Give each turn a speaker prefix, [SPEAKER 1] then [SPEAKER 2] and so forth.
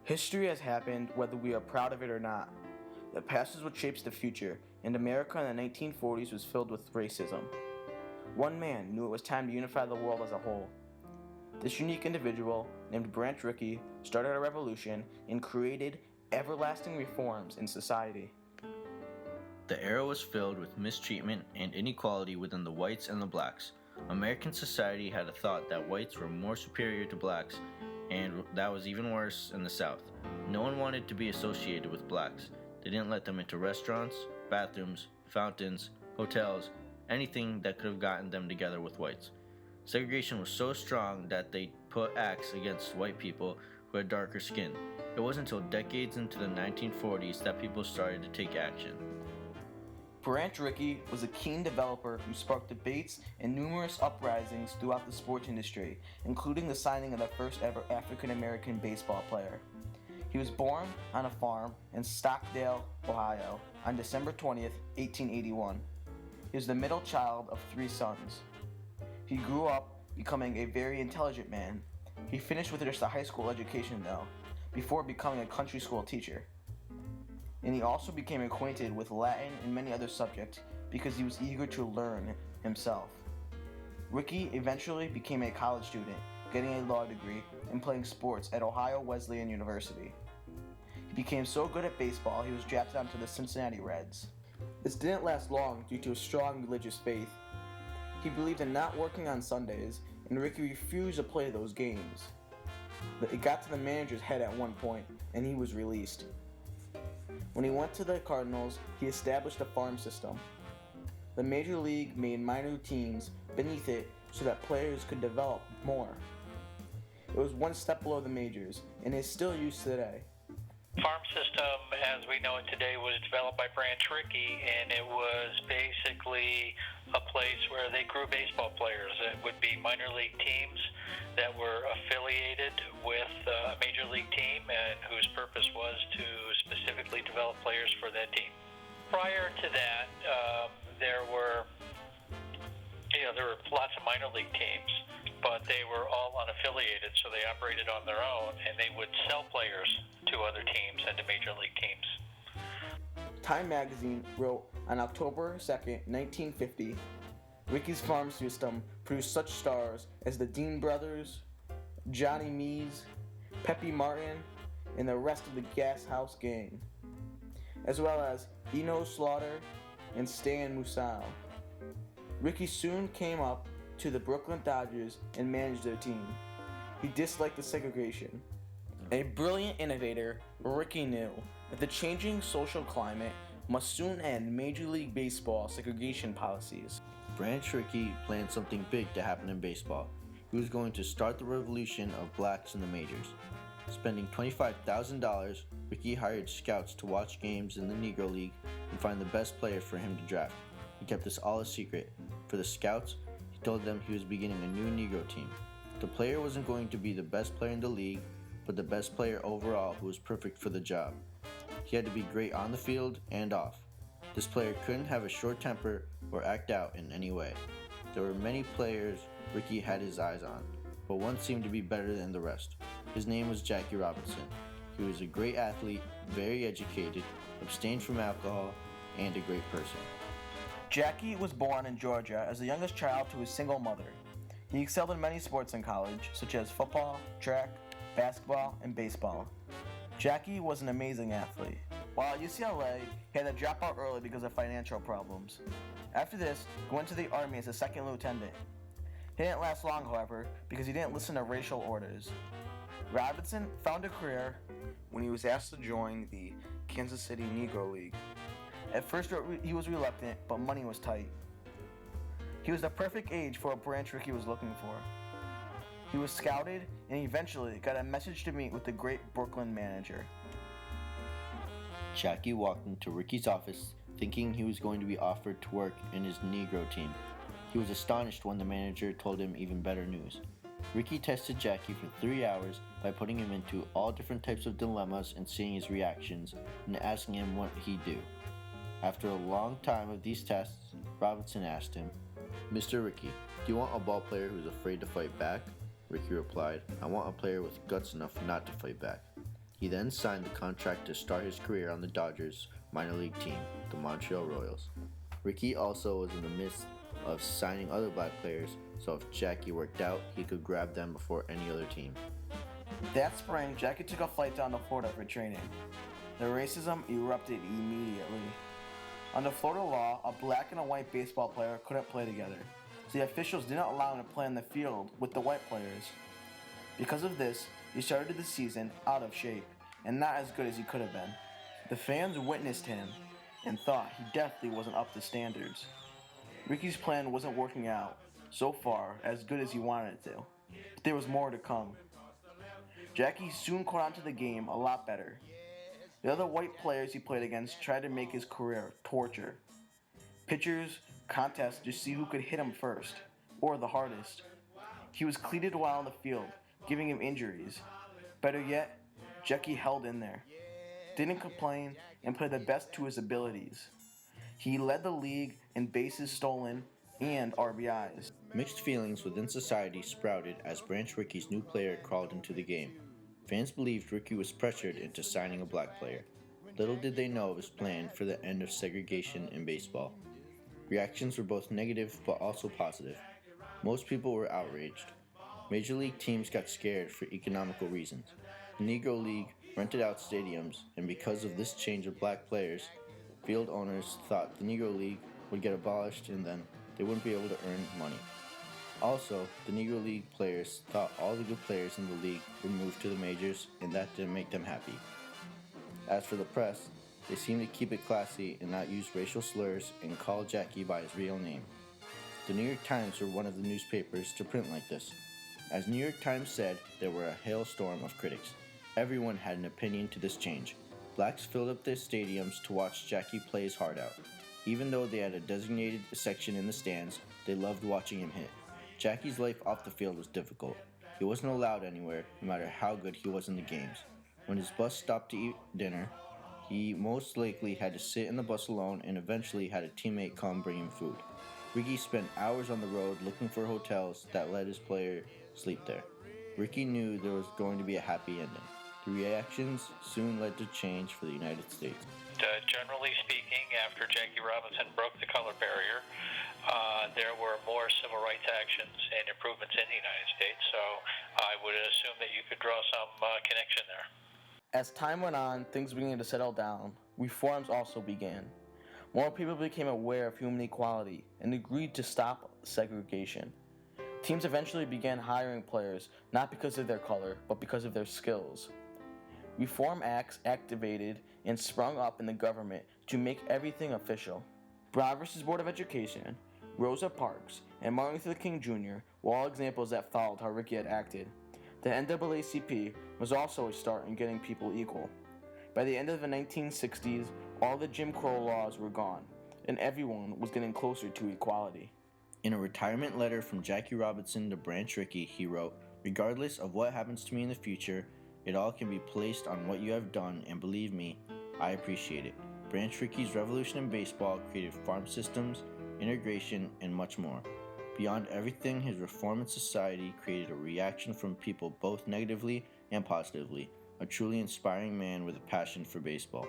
[SPEAKER 1] History has happened whether we are proud of it or not. The past is what shapes the future, and America in the 1940s was filled with racism. One man knew it was time to unify the world as a whole. This unique individual, named Branch Rickey, started a revolution and created everlasting reforms in society.
[SPEAKER 2] The era was filled with mistreatment and inequality within the whites and the blacks. American society had a thought that whites were more superior to blacks, and that was even worse in the South. No one wanted to be associated with blacks. They didn't let them into restaurants, bathrooms, fountains, hotels, anything that could have gotten them together with whites. Segregation was so strong that they put acts against white people who had darker skin. It wasn't until decades into the 1940s that people started to take action.
[SPEAKER 1] Branch Rickey was a keen developer who sparked debates and numerous uprisings throughout the sports industry, including the signing of the first ever African American baseball player. He was born on a farm in Stockdale, Ohio, on December 20th, 1881. He was the middle child of 3 sons. He grew up becoming a very intelligent man. He finished with just a high school education, though, before becoming a country school teacher. And he also became acquainted with Latin and many other subjects because he was eager to learn himself. Rickey eventually became a college student, getting a law degree and playing sports at Ohio Wesleyan University. He became so good at baseball he was drafted onto the Cincinnati Reds. This didn't last long due to a strong religious faith. He believed in not working on Sundays, and Rickey refused to play those games. But it got to the manager's head at one point, and he was released. When he went to the Cardinals, he established a farm system. The Major League made minor teams beneath it so that players could develop more. It was one step below the majors, and is still used today.
[SPEAKER 3] Farm system, as we know it today, was developed by Branch Rickey, and it was basically a place where they grew baseball players. It would be minor league teams that were affiliated with a major league team and whose purpose was to specifically develop players for that team. Prior to that, there were lots of minor league teams, but they were all unaffiliated, so they operated on their own, and they would sell players to other teams and to major league teams.
[SPEAKER 1] Time magazine wrote on October 2nd, 1950, Rickey's farm system produced such stars as the Dean brothers, Johnny Mees, Pepe Martin, and the rest of the Gas House Gang, as well as Eno Slaughter and Stan Musial. Rickey soon came up to the Brooklyn Dodgers and managed their team. He disliked the segregation. A brilliant innovator, Rickey knew that the changing social climate must soon end Major League Baseball segregation policies.
[SPEAKER 2] Branch Rickey planned something big to happen in baseball. He was going to start the revolution of blacks in the majors. Spending $25,000, Rickey hired scouts to watch games in the Negro League and find the best player for him to draft. He kept this all a secret. For the scouts, he told them he was beginning a new Negro team. The player wasn't going to be the best player in the league, but the best player overall who was perfect for the job. He had to be great on the field and off. This player couldn't have a short temper or act out in any way. There were many players Rickey had his eyes on, but one seemed to be better than the rest. His name was Jackie Robinson. He was a great athlete, very educated, abstained from alcohol, and a great person.
[SPEAKER 1] Jackie was born in Georgia as the youngest child to his single mother. He excelled in many sports in college, such as football, track, basketball, and baseball. Jackie was an amazing athlete. While at UCLA, he had to drop out early because of financial problems. After this, he went to the Army as a second lieutenant. He didn't last long, however, because he didn't listen to racial orders. Robinson found a career when he was asked to join the Kansas City Negro League. At first, he was reluctant, but money was tight. He was the perfect age for what Branch Rickey was looking for. He was scouted and eventually got a message to meet with the great Brooklyn manager.
[SPEAKER 2] Jackie walked into Rickey's office thinking he was going to be offered to work in his Negro team. He was astonished when the manager told him even better news. Rickey tested Jackie for 3 hours by putting him into all different types of dilemmas and seeing his reactions and asking him what he'd do. After a long time of these tests, Robinson asked him, "Mr. Rickey, do you want a ball player who's afraid to fight back?" Rickey replied, "I want a player with guts enough not to fight back." He then signed the contract to start his career on the Dodgers' minor league team, the Montreal Royals. Rickey also was in the midst of signing other black players, so if Jackie worked out, he could grab them before any other team.
[SPEAKER 1] That spring, Jackie took a flight down to Florida for training. The racism erupted immediately. Under Florida law, a black and a white baseball player couldn't play together, so the officials didn't allow him to play in the field with the white players. Because of this, he started the season out of shape and not as good as he could have been. The fans witnessed him and thought he definitely wasn't up to standards. Rickey's plan wasn't working out so far as good as he wanted it to, but there was more to come. Jackie soon caught on to the game a lot better. The other white players he played against tried to make his career torture. Pitchers, contests to see who could hit him first, or the hardest. He was cleated while on the field, giving him injuries. Better yet, Jackie held in there, didn't complain, and played the best to his abilities. He led the league in bases stolen and RBIs.
[SPEAKER 2] Mixed feelings within society sprouted as Branch Rickey's new player crawled into the game. Fans believed Rickey was pressured into signing a black player. Little did they know of his plan for the end of segregation in baseball. Reactions were both negative but also positive. Most people were outraged. Major league teams got scared for economical reasons. The Negro League rented out stadiums, and because of this change of black players, field owners thought the Negro League would get abolished and then they wouldn't be able to earn money. Also, the Negro League players thought all the good players in the league would move to the majors, and that didn't make them happy. As for the press, they seemed to keep it classy and not use racial slurs and call Jackie by his real name. The New York Times were one of the newspapers to print like this. As New York Times said, there were a hailstorm of critics. Everyone had an opinion to this change. Blacks filled up their stadiums to watch Jackie play his heart out. Even though they had a designated section in the stands, they loved watching him hit. Jackie's life off the field was difficult. He wasn't allowed anywhere, no matter how good he was in the games. When his bus stopped to eat dinner, he most likely had to sit in the bus alone and eventually had a teammate come bring him food. Rickey spent hours on the road looking for hotels that let his player sleep there. Rickey knew there was going to be a happy ending. The reactions soon led to change for the United States.
[SPEAKER 3] Generally speaking, after Jackie Robinson broke the color barrier, there were more civil rights actions and improvements in the United States, so I would assume that you could draw some connection there.
[SPEAKER 1] As time went on, things began to settle down. Reforms also began. More people became aware of human equality and agreed to stop segregation. Teams eventually began hiring players not because of their color, but because of their skills. Reform acts activated and sprung up in the government to make everything official. Brown v. Board of Education, Rosa Parks, and Martin Luther King Jr. were all examples that followed how Rickey had acted. The NAACP was also a start in getting people equal. By the end of the 1960s, all the Jim Crow laws were gone, and everyone was getting closer to equality.
[SPEAKER 2] In a retirement letter from Jackie Robinson to Branch Rickey, he wrote, "Regardless of what happens to me in the future, it all can be placed on what you have done, and believe me, I appreciate it." Branch Rickey's revolution in baseball created farm systems, integration, and much more. Beyond everything, his reform in society created a reaction from people both negatively and positively, a truly inspiring man with a passion for baseball.